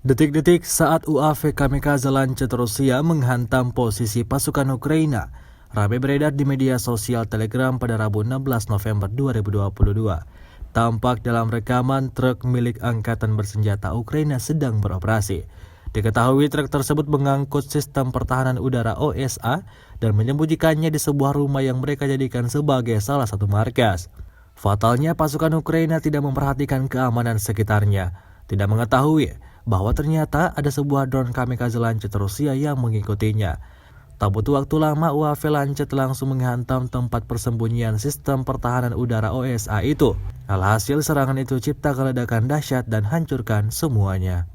Detik-detik saat UAV kamikaze lancet Rusia menghantam posisi pasukan Ukraina, ramai beredar di media sosial Telegram pada Rabu 16 November 2022. Tampak dalam rekaman truk milik Angkatan Bersenjata Ukraina sedang beroperasi. Diketahui truk tersebut mengangkut sistem pertahanan udara OSA dan menyembunyikannya di sebuah rumah yang mereka jadikan sebagai salah satu markas. Fatalnya pasukan Ukraina tidak memperhatikan keamanan sekitarnya, tidak mengetahui bahwa ternyata ada sebuah drone kamikaze lancet Rusia yang mengikutinya. Tak butuh waktu lama, UAV lancet langsung menghantam tempat persembunyian sistem pertahanan udara OSA itu. Alhasil serangan itu cipta ledakan dahsyat dan hancurkan semuanya.